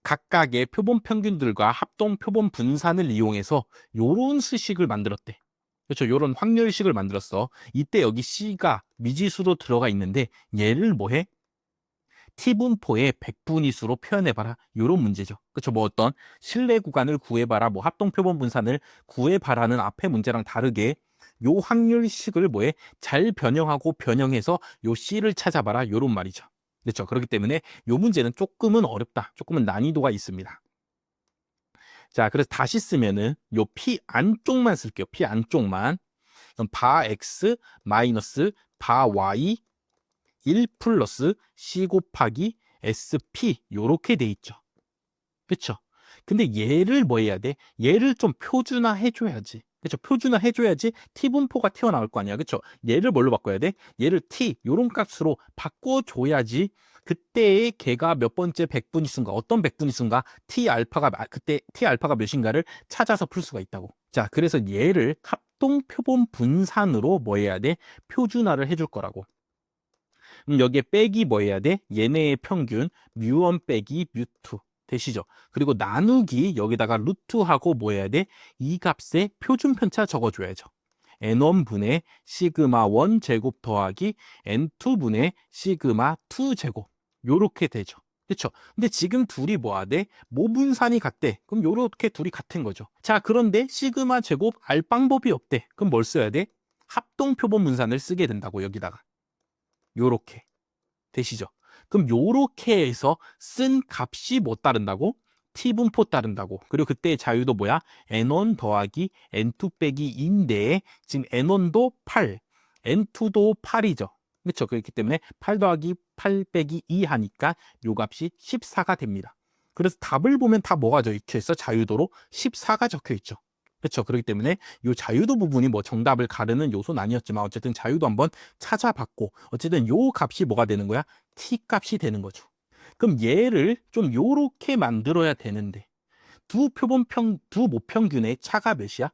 각각의 표본 평균들과 합동 표본 분산을 이용해서 요런 수식을 만들었대. 그렇죠? 요런 확률식을 만들었어. 이때 여기 C가 미지수로 들어가 있는데 얘를 뭐해? T분포의 백분위수로 표현해봐라. 요런 문제죠. 그렇죠? 뭐 어떤 실내 구간을 구해봐라. 뭐 합동표본 분산을 구해봐라는 앞에 문제랑 다르게 요 확률식을 뭐해? 잘 변형하고 변형해서 요 C를 찾아봐라. 요런 말이죠. 그렇죠? 그렇기 때문에 요 문제는 조금은 어렵다. 조금은 난이도가 있습니다. 자, 그래서 다시 쓰면은 요 P 안쪽만 쓸게요. P 안쪽만. 그럼 바 X 마이너스 바 Y 1 플러스 C 곱하기 SP 요렇게 돼 있죠. 그쵸? 근데 얘를 뭐 해야 돼? 얘를 좀 표준화 해줘야지. 그쵸? 표준화 해줘야지 T분포가 튀어나올 거 아니야. 그쵸? 얘를 뭘로 바꿔야 돼? 얘를 T 요런 값으로 바꿔줘야지 그때의 걔가 몇 번째 백분위수인가 어떤 백분위수인가 T 알파가 그때 T 알파가 몇인가를 찾아서 풀 수가 있다고. 자, 그래서 얘를 합동표본 분산으로 뭐 해야 돼? 표준화를 해줄 거라고. 여기에 빼기 뭐 해야 돼? 얘네의 평균 뮤1 빼기 뮤2 되시죠? 그리고 나누기 여기다가 루트하고 뭐 해야 돼? 이 값의 표준 편차 적어줘야죠. n1분의 시그마 1 제곱 더하기 n2분의 시그마 2 제곱 요렇게 되죠. 그렇죠? 근데 지금 둘이 뭐 하대? 모분산이 같대. 그럼 요렇게 둘이 같은 거죠. 자, 그런데 시그마 제곱 알 방법이 없대. 그럼 뭘 써야 돼? 합동표본 분산을 쓰게 된다고 여기다가. 요렇게 되시죠? 그럼 요렇게 해서 쓴 값이 뭐 따른다고? T분포 따른다고. 그리고 그때의 자유도 뭐야? N1 더하기 N2 빼기 2인데 지금 N1도 8, N2도 8이죠. 그렇죠? 그렇기 때문에 8 더하기 8 빼기 2 하니까 요 값이 14가 됩니다. 그래서 답을 보면 다 뭐가 적혀 있어? 자유도로 14가 적혀 있죠. 그렇죠. 그렇기 때문에 이 자유도 부분이 뭐 정답을 가르는 요소는 아니었지만 어쨌든 자유도 한번 찾아봤고 어쨌든 요 값이 뭐가 되는 거야? t 값이 되는 거죠. 그럼 얘를 좀 요렇게 만들어야 되는데 두 모평균의 차가 몇이야?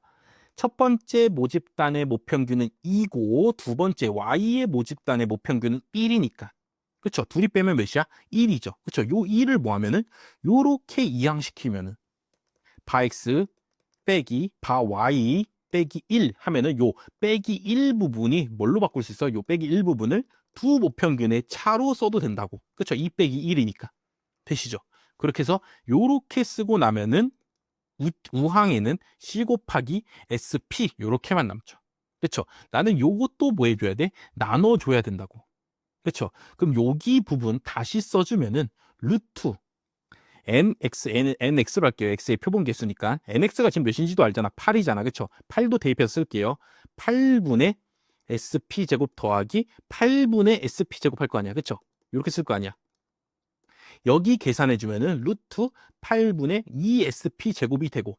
첫 번째 모집단의 모평균은 2고 두 번째 Y의 모집단의 모평균은 1이니까. 그쵸? 둘이 빼면 몇이야? 1이죠. 그쵸? 요 1을 뭐 하면은 요렇게 이항시키면은 바 X 빼기 바 Y 빼기 1 하면은 요 빼기 1 부분이 뭘로 바꿀 수 있어? 요 빼기 1 부분을 두 모평균의 차로 써도 된다고. 그쵸? 2 빼기 1이니까. 되시죠? 그렇게 해서 요렇게 쓰고 나면은 우항에는 C 곱하기 SP 요렇게만 남죠. 그렇죠? 나는 요것도 뭐 해줘야 돼? 나눠줘야 된다고. 그렇죠? 그럼 여기 부분 다시 써주면은 루트 nx로 할게요. x의 표본 개수니까 nx가 지금 몇인지도 알잖아. 8이잖아. 그렇죠? 8도 대입해서 쓸게요. 8분의 sp제곱 더하기 8분의 sp제곱 할 거 아니야. 그렇죠? 이렇게 쓸 거 아니야. 여기 계산해주면은 루트 8분의 2sp 제곱이 되고,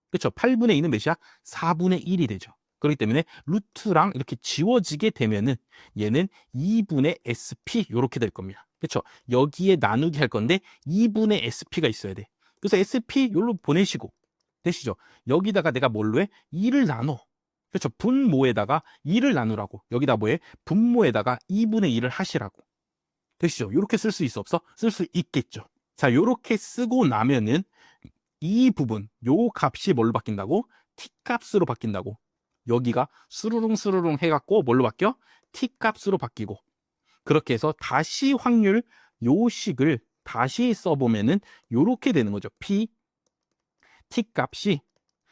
그렇죠? 8분의 2는 몇이야? 4분의 1이 되죠. 그렇기 때문에 루트랑 이렇게 지워지게 되면은 얘는 2분의 sp 이렇게 될 겁니다. 그렇죠? 여기에 나누기 할 건데 2분의 sp가 있어야 돼. 그래서 sp 여기로 보내시고 되시죠? 여기다가 내가 뭘로 해? 2를 나눠. 그렇죠? 분모에다가 2를 나누라고. 여기다 뭐해? 분모에다가 2분의 2를 하시라고. 되시죠? 이렇게 쓸 수 있어 없어? 쓸 수 있겠죠. 자, 이렇게 쓰고 나면은 이 부분, 요 값이 뭘로 바뀐다고? t 값으로 바뀐다고. 여기가 수루룽 수루룽 해갖고 뭘로 바뀌어? t 값으로 바뀌고. 그렇게 해서 다시 확률 요 식을 다시 써보면은 요렇게 되는 거죠. p t 값이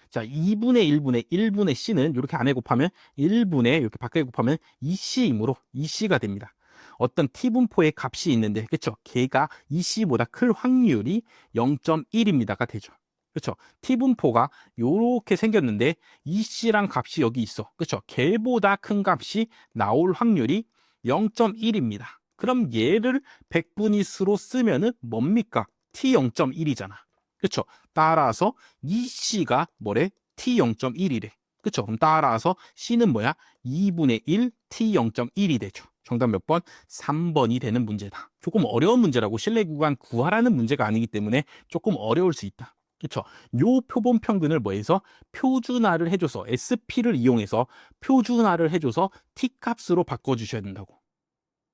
자 2분의 1분의 1분의 c는 이렇게 안에 곱하면 1분의 이렇게 밖에 곱하면 2c이므로 2c가 됩니다. 어떤 t분포의 값이 있는데 그렇죠? 걔가 2c보다 클 확률이 0.1입니다가 되죠. 그렇죠? t분포가 이렇게 생겼는데 2c랑 값이 여기 있어. 그렇죠? 걔보다 큰 값이 나올 확률이 0.1입니다. 그럼 얘를 백분위수로 쓰면은 뭡니까? t 0.1이잖아. 그렇죠? 따라서 이 C가 뭐래? t 0.1이래. 그렇죠? 그럼 따라서 C는 뭐야? 2분의 1 t 0.1이 되죠. 정답 몇 번? 3번이 되는 문제다. 조금 어려운 문제라고 실내 구간 구하라는 문제가 아니기 때문에 조금 어려울 수 있다. 그렇죠? 요 표본 평균을 뭐해서 표준화를 해줘서 SP를 이용해서 표준화를 해줘서 t 값으로 바꿔주셔야 된다고.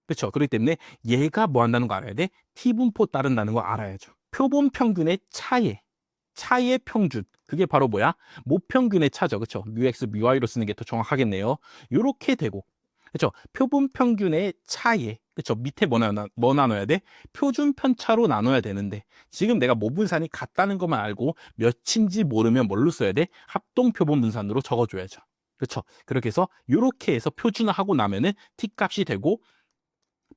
그렇죠? 그렇기 때문에 얘가 뭐 한다는 거 알아야 돼? t분포 따른다는 거 알아야죠. 표본 평균의 차의 평균. 그게 바로 뭐야? 모평균의 차죠. 그렇죠? 뮤x, 뮤y로 쓰는 게 더 정확하겠네요. 요렇게 되고. 그렇죠? 표본 평균의 차에 그렇죠? 밑에 뭐 나눠야 돼? 표준 편차로 나눠야 되는데 지금 내가 모분산이 같다는 것만 알고 몇인지 모르면 뭘로 써야 돼? 합동 표본 분산으로 적어줘야죠. 그렇죠? 그렇게 해서 요렇게 해서 표준화하고 나면은 t-값이 되고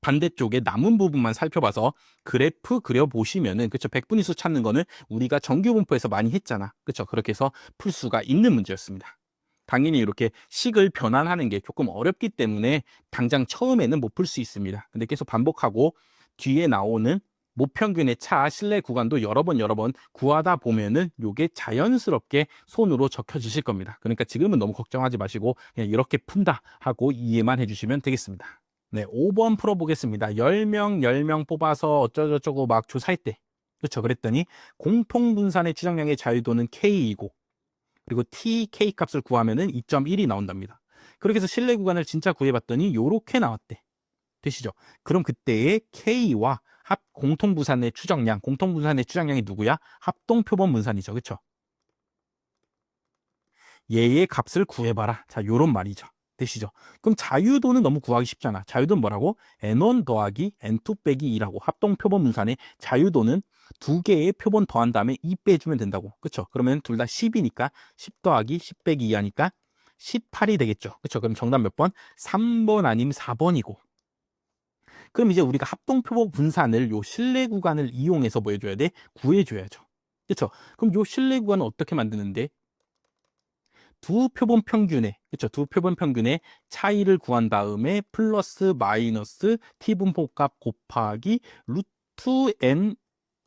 반대쪽에 남은 부분만 살펴봐서 그래프 그려보시면은, 그쵸? 백분위수 찾는 거는 우리가 정규분포에서 많이 했잖아. 그쵸? 그렇게 해서 풀 수가 있는 문제였습니다. 당연히 이렇게 식을 변환하는 게 조금 어렵기 때문에 당장 처음에는 못 풀 수 있습니다. 근데 계속 반복하고 뒤에 나오는 모평균의 차 실내 구간도 여러 번 구하다 보면은 요게 자연스럽게 손으로 적혀지실 겁니다. 그러니까 지금은 너무 걱정하지 마시고 그냥 이렇게 푼다 하고 이해만 해주시면 되겠습니다. 네, 5번 풀어보겠습니다. 10명 뽑아서 어쩌고저쩌고 막 조사할 때. 그렇죠. 그랬더니 공통분산의 추정량의 자유도는 K이고, 그리고 K 값을 구하면은 2.1이 나온답니다. 그렇게 해서 실내 구간을 진짜 구해봤더니 요렇게 나왔대. 되시죠? 그럼 그때의 K와 공통분산의 추정량이 누구야? 합동표본 분산이죠. 그렇죠? 얘의 값을 구해봐라. 자, 요런 말이죠. 되시죠? 그럼 자유도는 너무 구하기 쉽잖아. 자유도는 뭐라고? n1 더하기 n2 빼기 2라고. 합동표본 분산의 자유도는 두 개의 표본 더한 다음에 2 빼주면 된다고. 그쵸? 그러면 둘 다 10이니까 10 더하기 10 빼기 2 하니까 18이 되겠죠. 그쵸? 그럼 정답 몇 번? 3번 아니면 4번이고. 그럼 이제 우리가 합동표본 분산을 요 실내 구간을 이용해서 뭐 해줘야 돼? 구해줘야죠. 그쵸? 그럼 요 실내 구간은 어떻게 만드는데? 두 표본 평균의, 그렇죠? 두 표본 평균의 차이를 구한 다음에 플러스 마이너스 t분포 값 곱하기 루트 n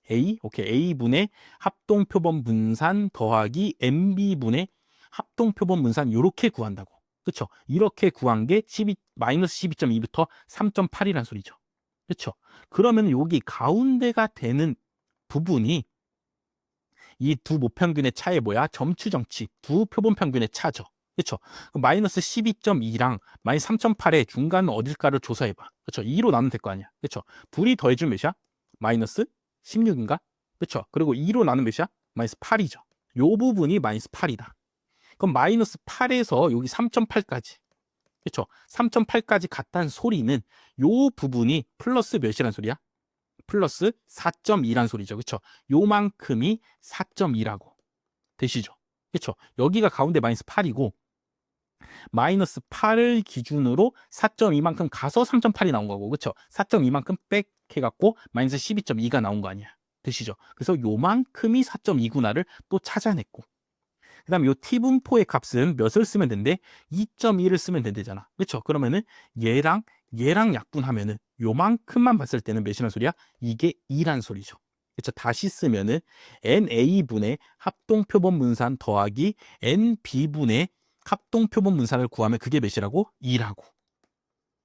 a, 오케이, a분의 합동 표본 분산 더하기 mb분의 합동 표본 분산 이렇게 구한다고. 그렇죠? 이렇게 구한 게 12, 마이너스 12.2부터 3.8이란 소리죠. 그렇죠? 그러면 여기 가운데가 되는 부분이 이 두 모평균의 차의 뭐야? 점추정치, 두 표본 평균의 차죠. 그렇죠? 마이너스 12.2랑 마이너스 3.8의 중간 어딜까를 조사해봐. 그렇죠? 2로 나누면 될 거 아니야. 그렇죠? 둘이 더해주면 몇이야? 마이너스 16인가? 그렇죠? 그리고 2로 나누면 몇이야? 마이너스 8이죠. 요 부분이 마이너스 8이다. 그럼 마이너스 8에서 여기 3.8까지. 그렇죠? 3.8까지 갔다는 소리는 요 부분이 플러스 몇이란 소리야? 플러스 4.2란 소리죠. 그렇죠? 요만큼이 4.2라고 되시죠? 그렇죠? 여기가 가운데 마이너스 8이고 마이너스 8을 기준으로 4.2만큼 가서 3.8이 나온 거고, 그렇죠? 4.2만큼 백 해갖고 마이너스 12.2가 나온 거 아니야. 되시죠? 그래서 요만큼이 4.2구나를 또 찾아냈고, 그 다음에 요 t분포의 값은 몇을 쓰면 된대? 2.1을 쓰면 된대잖아. 그렇죠? 그러면은 얘랑 약분하면은 요만큼만 봤을 때는 몇이란 소리야? 이게 2란 소리죠. 그렇죠? 다시 쓰면은 NA분의 합동표본 분산 더하기 NB분의 합동표본 분산을 구하면 그게 몇이라고? 2라고.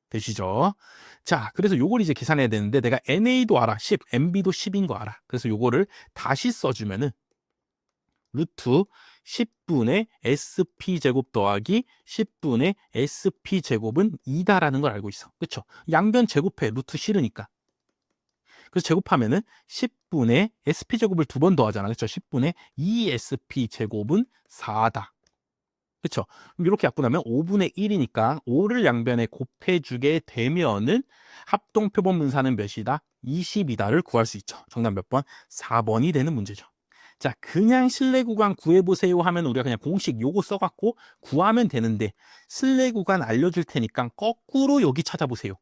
되시죠? 자, 그래서 요걸 이제 계산해야 되는데 내가 NA도 알아. 10, NB도 10인 거 알아. 그래서 요거를 다시 써주면은 루트 10분의 SP제곱 더하기 10분의 SP제곱은 2다라는 걸 알고 있어. 그쵸? 양변 제곱해. 루트 싫으니까. 그래서 제곱하면은 10분의 SP제곱을 두 번 더하잖아. 그쵸? 10분의 2SP제곱은 4다. 그쵸? 그럼 이렇게 약분하면 5분의 1이니까 5를 양변에 곱해주게 되면은 합동표본 분산은 몇이다? 20이다를 구할 수 있죠. 정답 몇 번? 4번이 되는 문제죠. 자, 그냥 실내 구간 구해보세요 하면 우리가 그냥 공식 요거 써갖고 구하면 되는데 실내 구간 알려줄 테니까 거꾸로 여기 찾아보세요.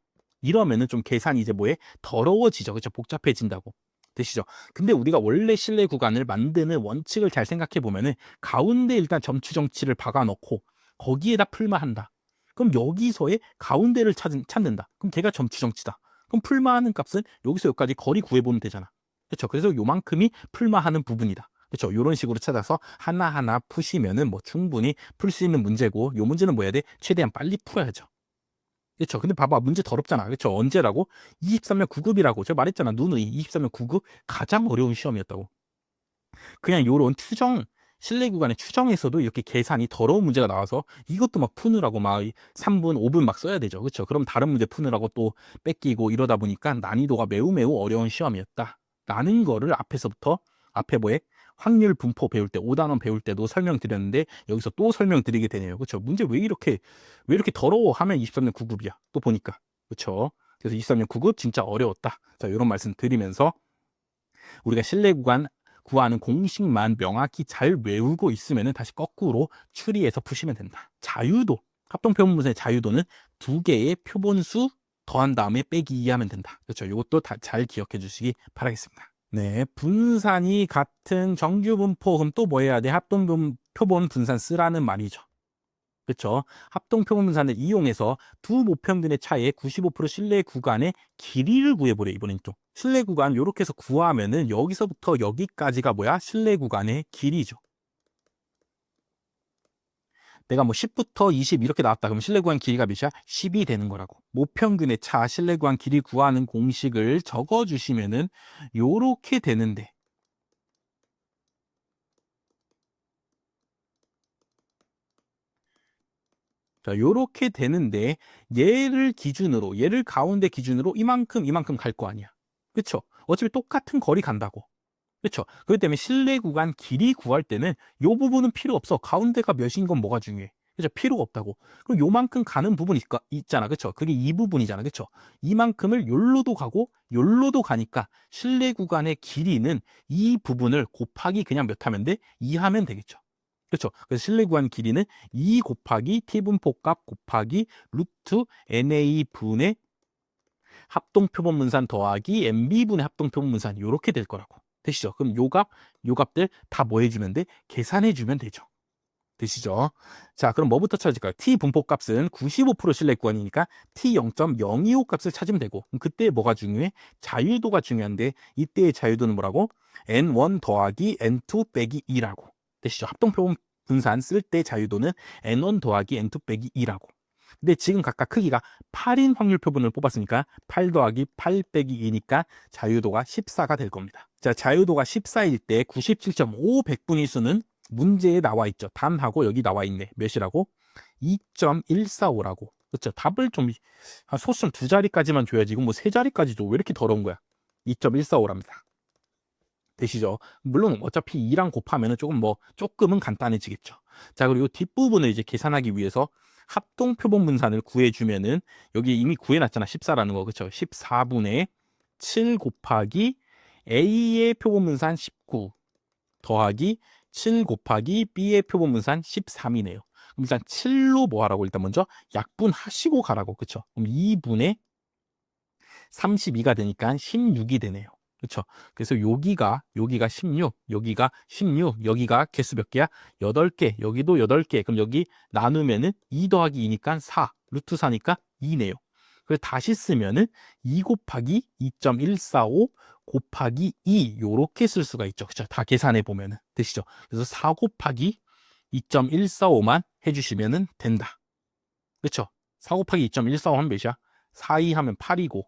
이러면은 좀 계산이 이제 뭐해? 더러워지죠. 그렇죠? 복잡해진다고. 되시죠? 근데 우리가 원래 실내 구간을 만드는 원칙을 잘 생각해 보면은 가운데 일단 점추 정치를 박아놓고 거기에다 풀마한다. 그럼 여기서의 가운데를 찾는다. 그럼 걔가 점추 정치다. 그럼 풀마하는 값은 여기서 여기까지 거리 구해보면 되잖아. 그렇죠? 그래서 요만큼이 풀마하는 부분이다. 그렇죠? 이런 식으로 찾아서 하나하나 푸시면은 뭐 충분히 풀 수 있는 문제고, 요 문제는 뭐 해야 돼? 최대한 빨리 풀어야죠. 그렇죠? 근데 봐봐, 문제 더럽잖아. 그렇죠? 언제라고? 23년 9급이라고. 제가 말했잖아. 누누이 23년 9급 가장 어려운 시험이었다고. 그냥 요런 실내 구간의 추정에서도 이렇게 계산이 더러운 문제가 나와서 이것도 막 푸느라고 막 3분, 5분 막 써야 되죠. 그렇죠? 그럼 다른 문제 푸느라고 또 뺏기고 이러다 보니까 난이도가 매우 어려운 시험이었다. 라는 거를 앞에 뭐에 확률 분포 배울 때, 5단원 배울 때도 설명드렸는데 여기서 또 설명드리게 되네요. 그렇죠? 문제 왜 이렇게 더러워 하면 23년 9급이야. 또 보니까. 그렇죠? 그래서 23년 9급 진짜 어려웠다. 자, 이런 말씀 드리면서 우리가 실내 구간 구하는 공식만 명확히 잘 외우고 있으면 다시 거꾸로 추리해서 푸시면 된다. 자유도, 합동표본분산의 자유도는 두 개의 표본수 더한 다음에 빼기 2 하면 된다. 그렇죠? 이것도 다 잘 기억해 주시기 바라겠습니다. 네, 분산이 같은 정규분포, 그럼 또 뭐 해야 돼? 합동표본 분산 쓰라는 말이죠. 그렇죠? 합동표본 분산을 이용해서 두 모평균의 차이의 95% 실내 구간의 길이를 구해보래. 이번엔 또 실내 구간 이렇게 해서 구하면은 여기서부터 여기까지가 뭐야? 실내 구간의 길이죠. 내가 뭐 10부터 20 이렇게 나왔다. 그럼 실내 구간 길이가 몇이야? 10이 되는 거라고. 모평균의 차 실내 구간 길이 구하는 공식을 적어주시면은 요렇게 되는데, 자, 요렇게 되는데 얘를 가운데 기준으로 이만큼 갈 거 아니야. 그쵸? 어차피 똑같은 거리 간다고. 그쵸? 그렇기 때문에 실내 구간 길이 구할 때는 요 부분은 필요 없어. 가운데가 몇인 건 뭐가 중요해? 그죠? 필요가 없다고. 그럼 요만큼 가는 부분이 있잖아. 그쵸? 그게 이 부분이잖아. 그쵸? 이만큼을 요로도 가고 요로도 가니까 실내 구간의 길이는 이 부분을 곱하기 그냥 몇 하면 돼? 2 하면 되겠죠. 그렇죠. 그래서 실내 구간 길이는 2 곱하기 t분포 값 곱하기 루트 NA 분의 합동표본 분산 더하기 MB분의 합동표본 분산 이렇게 될 거라고. 되시죠? 그럼 요 값들 다 뭐 해주면 돼? 계산해 주면 되죠. 되시죠? 자, 그럼 뭐부터 찾을까요? t 분포 값은 95% 실내 구간이니까 t 0.025 값을 찾으면 되고, 그럼 그때 뭐가 중요해? 자유도가 중요한데 이때의 자유도는 뭐라고? n1 더하기 n2 빼기 2라고. 되시죠? 합동표본 분산 쓸 때 자유도는 n1 더하기 n2 빼기 2라고. 근데 지금 각각 크기가 8인 확률 표본을 뽑았으니까 8 더하기 8 빼기 2니까 자유도가 14가 될 겁니다. 자, 자유도가 14일 때 97.5 백분위 수는 문제에 나와 있죠. 단하고 여기 나와 있네. 몇이라고? 2.145라고. 그렇죠. 답을 좀 소수점 두 자리까지만 줘야지. 이건 뭐 세 자리까지 줘. 왜 이렇게 더러운 거야? 2.145랍니다. 되시죠? 물론 어차피 2랑 곱하면 조금은 간단해지겠죠. 자, 그리고 뒷부분을 이제 계산하기 위해서 합동 표본 분산을 구해주면은 여기 이미 구해놨잖아. 14라는 거. 그렇죠? 14분의 7 곱하기 A의 표본 분산 19 더하기 7 곱하기 B의 표본 분산 13이네요. 그럼 일단 7로 뭐 하라고? 일단 먼저 약분하시고 가라고. 그렇죠? 그럼 2분의 32가 되니까 16이 되네요. 그렇죠? 그래서 여기가 16, 여기가 16, 여기가 개수 몇 개야? 8개, 여기도 8개. 그럼 여기 나누면은 2 더하기 2니까 4, 루트 4니까 2네요. 그래서 다시 쓰면은 2 곱하기 2.145 곱하기 2 요렇게 쓸 수가 있죠. 그렇죠? 다 계산해 보면은 되시죠? 그래서 4 곱하기 2.145만 해주시면은 된다. 그렇죠? 4 곱하기 2.145 하면 몇이야? 4, 2 하면 8이고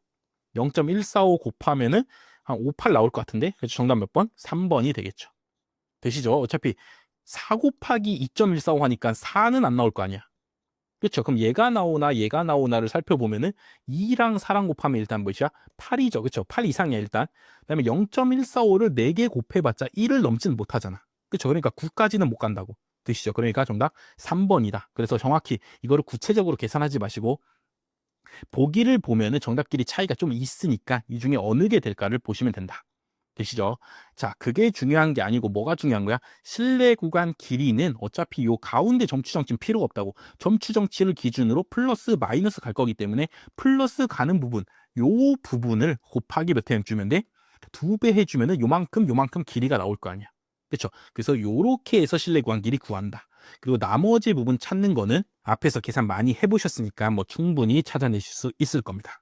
0.145 곱하면은 한 58 나올 것 같은데. 그래서 정답 몇 번? 3번이 되겠죠. 되시죠? 어차피 4 곱하기 2.145 하니까 4는 안 나올 거 아니야. 그렇죠? 그럼 얘가 나오나를 살펴보면은 2랑 4랑 곱하면 일단 몇이야? 8이죠. 그렇죠? 8 이상이야 일단. 그다음에 0.145를 4개 곱해봤자 1을 넘지는 못하잖아. 그렇죠? 그러니까 9까지는 못 간다고. 되시죠? 그러니까 정답 3번이다. 그래서 정확히 이거를 구체적으로 계산하지 마시고 보기를 보면은 정답끼리 차이가 좀 있으니까 이 중에 어느 게 될까를 보시면 된다. 되시죠? 자, 그게 중요한 게 아니고 뭐가 중요한 거야? 실내 구간 길이는 어차피 요 가운데 점추정치는 필요가 없다고. 점추정치를 기준으로 플러스 마이너스 갈 거기 때문에 플러스 가는 부분, 요 부분을 곱하기 몇 해 주면 돼? 2배 해주면은 요만큼 길이가 나올 거 아니야. 그렇죠? 그래서 요렇게 해서 실내 구간 길이 구한다. 그리고 나머지 부분 찾는 거는 앞에서 계산 많이 해보셨으니까 뭐 충분히 찾아내실 수 있을 겁니다.